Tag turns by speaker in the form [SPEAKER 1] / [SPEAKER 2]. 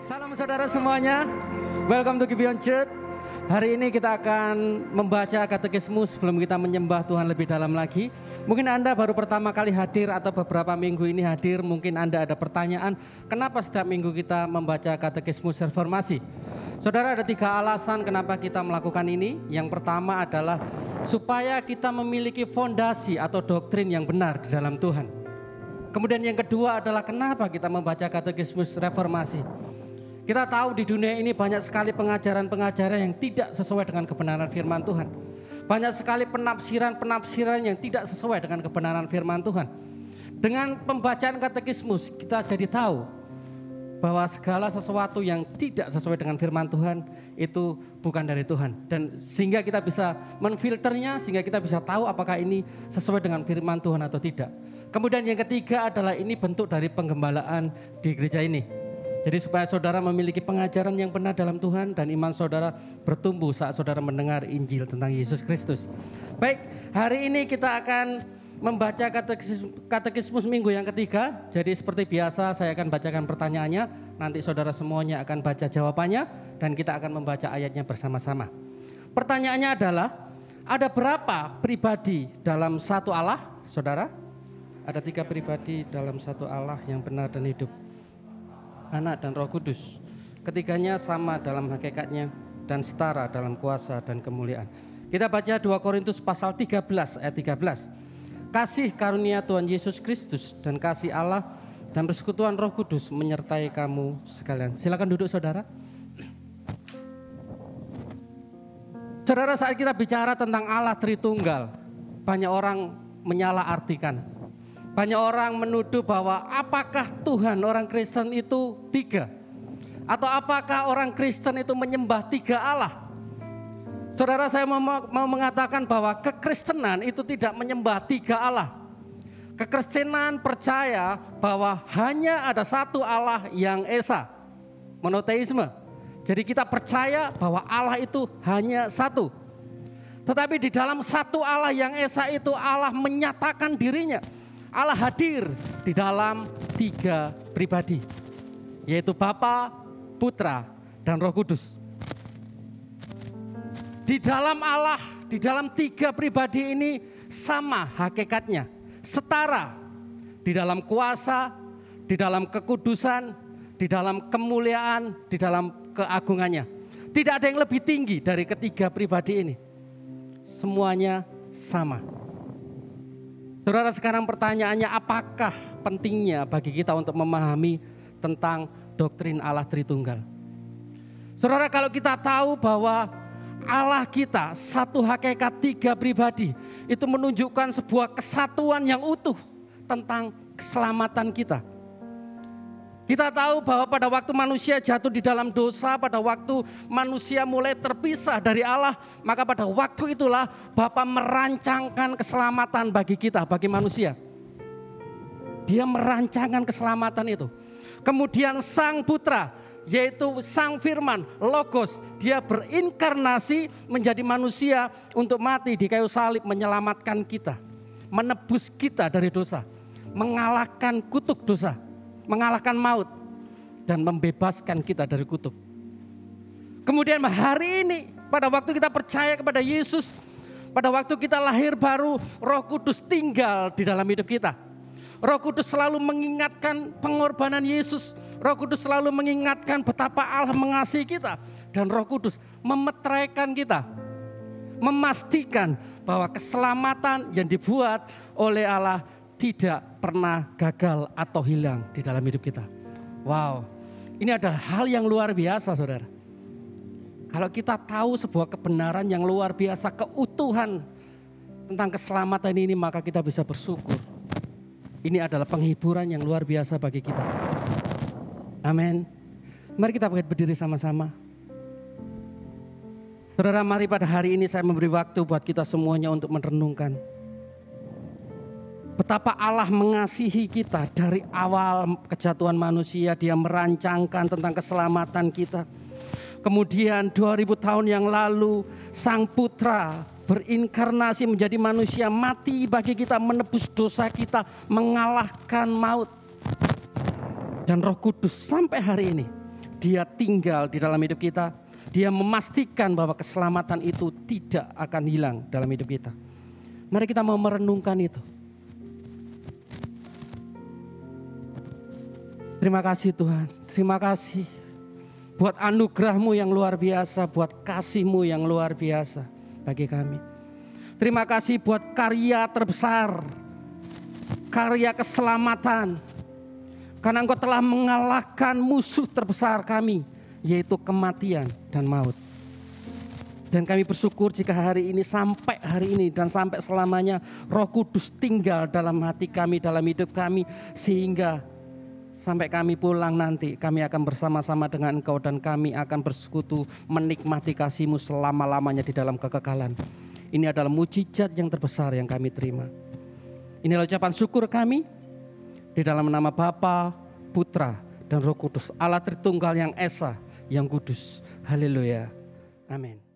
[SPEAKER 1] Salam saudara semuanya, welcome to Gibeon Church. Hari ini kita akan membaca katekismus sebelum kita menyembah Tuhan lebih dalam lagi. Mungkin Anda baru pertama kali hadir atau beberapa minggu ini hadir, mungkin Anda ada pertanyaan, kenapa setiap minggu kita membaca katekismus reformasi? Saudara, ada 3 alasan kenapa kita melakukan ini. Yang pertama adalah supaya kita memiliki fondasi atau doktrin yang benar di dalam Tuhan. Kemudian yang kedua adalah kenapa kita membaca katekismus reformasi. Kita tahu di dunia ini banyak sekali pengajaran-pengajaran yang tidak sesuai dengan kebenaran firman Tuhan. Banyak sekali penafsiran-penafsiran yang tidak sesuai dengan kebenaran firman Tuhan. Dengan pembacaan katekismus kita jadi tahu bahwa segala sesuatu yang tidak sesuai dengan firman Tuhan itu bukan dari Tuhan. Dan sehingga kita bisa menfilternya, sehingga kita bisa tahu apakah ini sesuai dengan firman Tuhan atau tidak. Kemudian yang ketiga adalah ini bentuk dari penggembalaan di gereja ini. Jadi supaya saudara memiliki pengajaran yang benar dalam Tuhan dan iman saudara bertumbuh saat saudara mendengar Injil tentang Yesus Kristus. Baik, hari ini kita akan membaca katekismus minggu yang ketiga. Jadi seperti biasa saya akan bacakan pertanyaannya, nanti saudara semuanya akan baca jawabannya dan kita akan membaca ayatnya bersama-sama. Pertanyaannya adalah, ada berapa pribadi dalam satu Allah, saudara? Ada 3 pribadi dalam satu Allah yang benar dan hidup. Anak dan Roh Kudus, ketiganya sama dalam hakikatnya dan setara dalam kuasa dan kemuliaan. Kita baca 2 Korintus pasal 13 ayat 13. Kasih karunia Tuhan Yesus Kristus dan kasih Allah dan persekutuan Roh Kudus menyertai kamu sekalian. Silakan duduk saudara. Saudara, saat kita bicara tentang Allah Tritunggal, banyak orang menyalahartikan. Banyak orang menuduh bahwa apakah Tuhan orang Kristen itu 3? Atau apakah orang Kristen itu menyembah 3 Allah? Saudara, saya mau mengatakan bahwa kekristenan itu tidak menyembah 3 Allah. Kekristenan percaya bahwa hanya ada satu Allah yang esa, monoteisme. Jadi kita percaya bahwa Allah itu hanya satu. Tetapi di dalam satu Allah yang esa itu Allah menyatakan dirinya. Allah hadir di dalam 3 pribadi, yaitu Bapa, Putra, dan Roh Kudus. Di dalam Allah, di dalam 3 pribadi ini sama hakikatnya, setara di dalam kuasa, di dalam kekudusan, di dalam kemuliaan, di dalam keagungannya. Tidak ada yang lebih tinggi dari ketiga pribadi ini. Semuanya sama. Saudara, sekarang pertanyaannya, apakah pentingnya bagi kita untuk memahami tentang doktrin Allah Tritunggal? Saudara, kalau kita tahu bahwa Allah kita satu hakikat 3 pribadi, itu menunjukkan sebuah kesatuan yang utuh tentang keselamatan kita. Kita tahu bahwa pada waktu manusia jatuh di dalam dosa, pada waktu manusia mulai terpisah dari Allah, maka pada waktu itulah Bapa merancangkan keselamatan bagi kita, bagi manusia. Dia merancangkan keselamatan itu. Kemudian Sang Putra, yaitu Sang Firman, Logos, dia berinkarnasi menjadi manusia untuk mati di kayu salib, menyelamatkan kita, menebus kita dari dosa, mengalahkan kutuk dosa, mengalahkan maut, dan membebaskan kita dari kutuk. Kemudian hari ini, pada waktu kita percaya kepada Yesus, pada waktu kita lahir baru, Roh Kudus tinggal di dalam hidup kita. Roh Kudus selalu mengingatkan pengorbanan Yesus. Roh Kudus selalu mengingatkan betapa Allah mengasihi kita. Dan Roh Kudus memeteraikan kita, memastikan bahwa keselamatan yang dibuat oleh Allah tidak pernah gagal atau hilang di dalam hidup kita. Wow, ini adalah hal yang luar biasa, saudara. Kalau kita tahu sebuah kebenaran yang luar biasa, keutuhan tentang keselamatan ini, maka kita bisa bersyukur. Ini adalah penghiburan yang luar biasa bagi kita. Amin. Mari kita berdiri sama-sama. Saudara, mari pada hari ini saya memberi waktu buat kita semuanya untuk merenungkan betapa Allah mengasihi kita dari awal kejatuhan manusia. Dia merancangkan tentang keselamatan kita. Kemudian 2000 tahun yang lalu Sang Putra berinkarnasi menjadi manusia, mati bagi kita, menebus dosa kita, mengalahkan maut. Dan Roh Kudus sampai hari ini Dia tinggal di dalam hidup kita. Dia memastikan bahwa keselamatan itu tidak akan hilang dalam hidup kita. Mari kita mau merenungkan itu. Terima kasih Tuhan, terima kasih buat anugerah-Mu yang luar biasa, buat kasih-Mu yang luar biasa bagi kami. Terima kasih buat karya terbesar, karya keselamatan. Karena Engkau telah mengalahkan musuh terbesar kami, yaitu kematian dan maut. Dan kami bersyukur jika hari ini, sampai hari ini dan sampai selamanya Roh Kudus tinggal dalam hati kami, dalam hidup kami. Sehingga sampai kami pulang nanti, kami akan bersama-sama dengan Engkau dan kami akan bersekutu menikmati kasih-Mu selama-lamanya di dalam kekekalan. Ini adalah mujizat yang terbesar yang kami terima. Inilah ucapan syukur kami di dalam nama Bapa, Putra, dan Roh Kudus, Allah Tritunggal yang Esa, yang kudus. Haleluya. Amin.